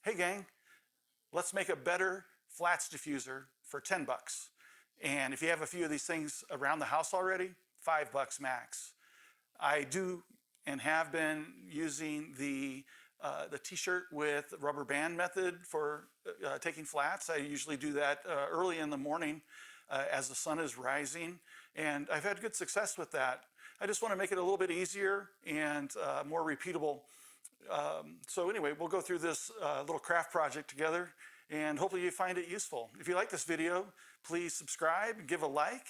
hey gang, let's make a better flats diffuser for 10 bucks. And if you have a few of these things around the house already, $5 max. I do and have been using the t-shirt with rubber band method for taking flats. I usually do that early in the morning as the sun is rising, and I've had good success with that. I just want to make it a little bit easier and more repeatable. So anyway, we'll go through this little craft project together, and hopefully you find it useful. If you like this video, please subscribe and give a like.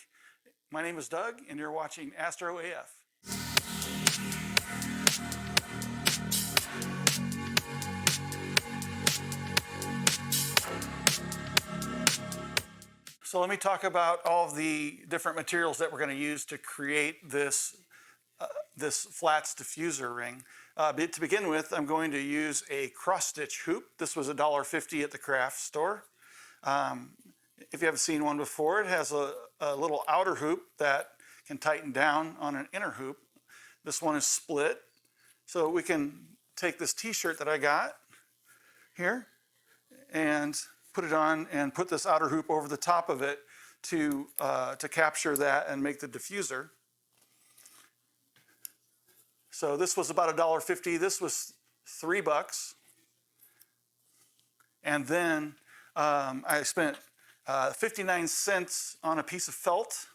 My name is Doug, and you're watching AstroAF. So let me talk about all of the different materials that we're going to use to create this flats diffuser ring. To begin with, I'm going to use a cross-stitch hoop. This was $1.50 at the craft store. If you haven't seen one before, it has a little outer hoop that can tighten down on an inner hoop. This one is split. So we can take this t-shirt that I got here and put it on and put this outer hoop over the top of it to capture that and make the diffuser. So this was about $1.50. This was $3. And then I spent 59 cents on a piece of felt.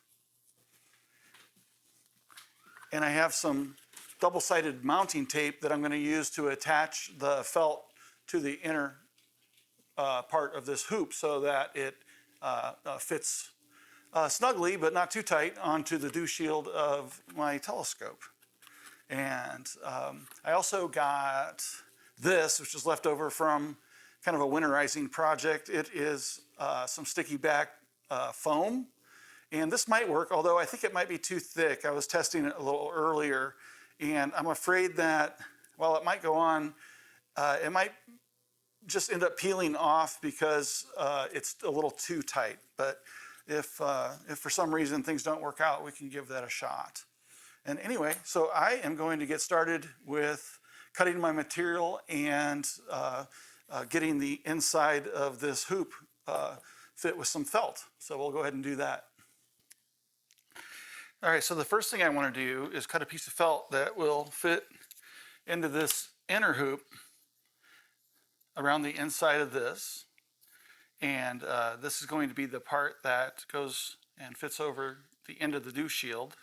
And I have some double-sided mounting tape that I'm going to use to attach the felt to the inner part of this hoop so that it fits snugly but not too tight onto the dew shield of my telescope. And I also got this, which is left over from kind of a winterizing project. It is some sticky back foam, and this might work, although I think it might be too thick. I was testing it a little earlier, and I'm afraid that while it might go on, it might just end up peeling off because it's a little too tight. But if for some reason things don't work out, we can give that a shot. And anyway, so I am going to get started with cutting my material and getting the inside of this hoop fit with some felt. So we'll go ahead and do that. All right, so the first thing I want to do is cut a piece of felt that will fit into this inner hoop around the inside of this. And this is going to be the part that goes and fits over the end of the dew shield.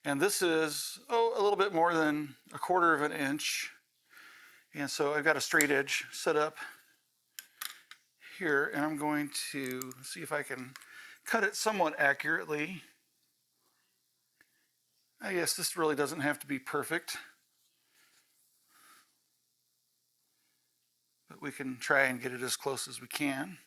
And this is, a little bit more than 1/4 of an inch. And so I've got a straight edge set up here, and I'm going to see if I can cut it somewhat accurately. I guess this really doesn't have to be perfect, but we can try and get it as close as we can.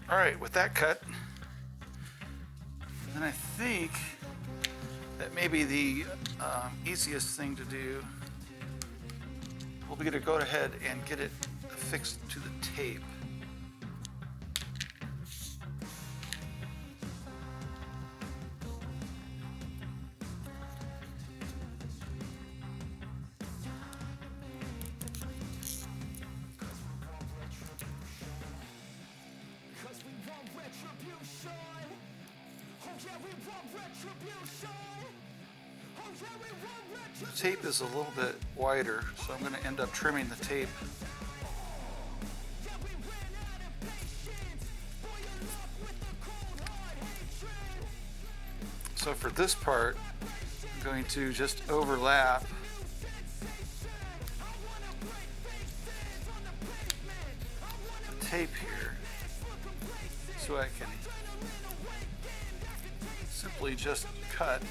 All right, with that cut, then I think that maybe the easiest thing to do will be to go ahead and get it affixed to the tape. The tape is a little bit wider, so I'm going to end up trimming the tape. So for this part, I'm going to just overlap the tape here so I can simply just cut.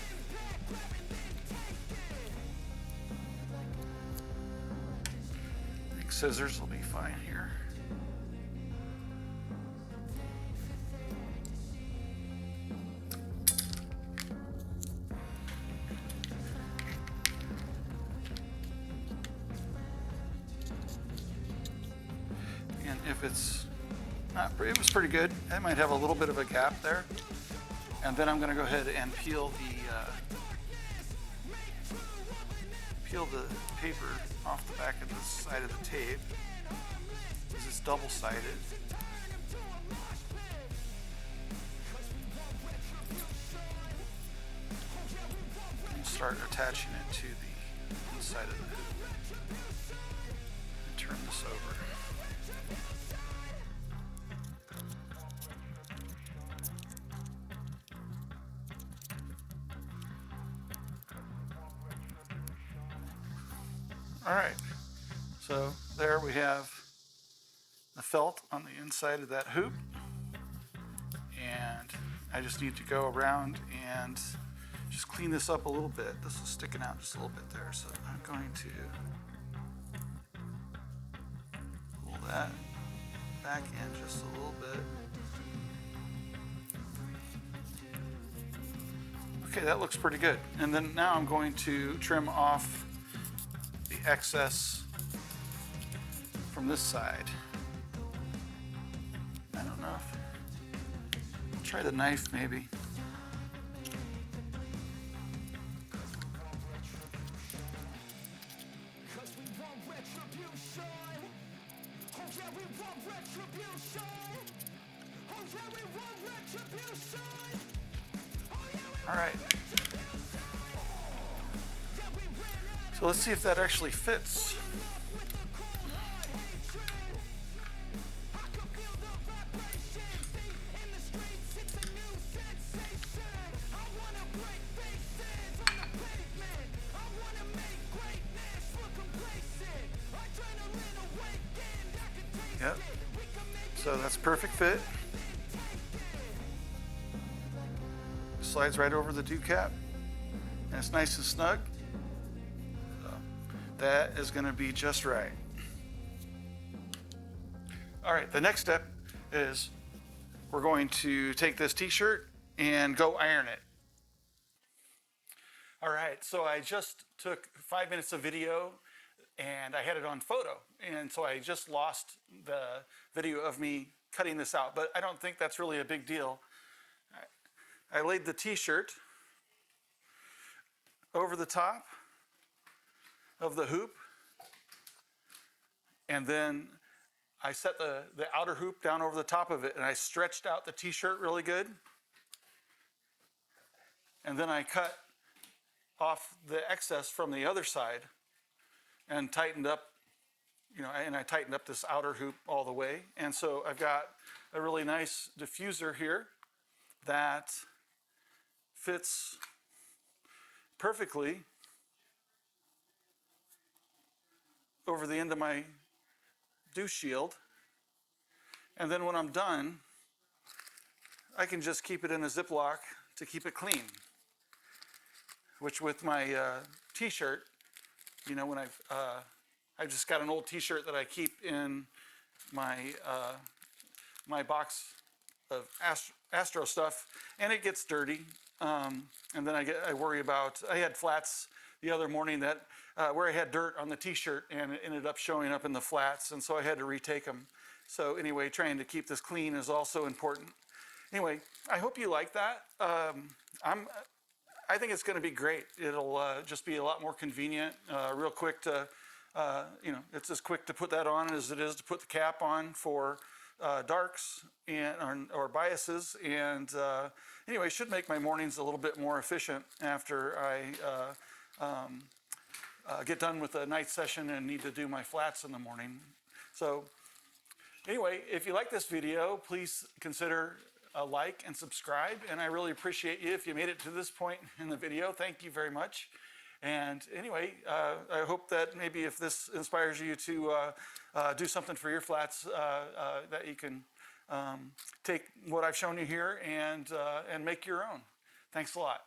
I think scissors will be fine here. And if it's It was pretty good. It might have a little bit of a gap there. And then I'm going to go ahead and peel the paper off the back of the side of the tape, because it's double-sided. And start attaching it to the inside of the hoop. And turn this over. All right, so there we have the felt on the inside of that hoop, and I just need to go around and just clean this up a little bit. This is sticking out just a little bit there, so I'm going to pull that back in just a little bit. Okay, that looks pretty good. And then now I'm going to trim off the excess from this side. I don't know I'll try the knife maybe. All right. So let's see if that actually fits. Yep. So that's a perfect fit. Slides right over the dew cap. And it's nice and snug. That is going to be just right. All right, the next step is we're going to take this t-shirt and go iron it. All right, so I just took 5 minutes of video and I had it on photo. And so I just lost the video of me cutting this out, but I don't think that's really a big deal. I laid the t-shirt over the top of the hoop, and then I set the outer hoop down over the top of it, and I stretched out the t-shirt really good, and then I cut off the excess from the other side and tightened up, and I tightened up this outer hoop all the way. And so I've got a really nice diffuser here that fits perfectly over the end of my dew shield. And then when I'm done, I can just keep it in a Ziploc to keep it clean. Which with my t-shirt, when I've just got an old t-shirt that I keep in my my box of Astro stuff, and it gets dirty. And then I worry about, I had flats the other morning that where I had dirt on the t-shirt, and it ended up showing up in the flats, and so I had to retake them. So anyway, trying to keep this clean is also important. Anyway, I hope you like that. I think it's going to be great. It'll just be a lot more convenient, real quick to, it's as quick to put that on as it is to put the cap on for darks or biases. And anyway, it should make my mornings a little bit more efficient after I get done with the night session and need to do my flats in the morning. So anyway, if you like this video, please consider a like and subscribe, and I really appreciate you if you made it to this point in the video. Thank you very much. And anyway, I hope that maybe if this inspires you to do something for your flats, that you can take what I've shown you here and make your own. Thanks a lot.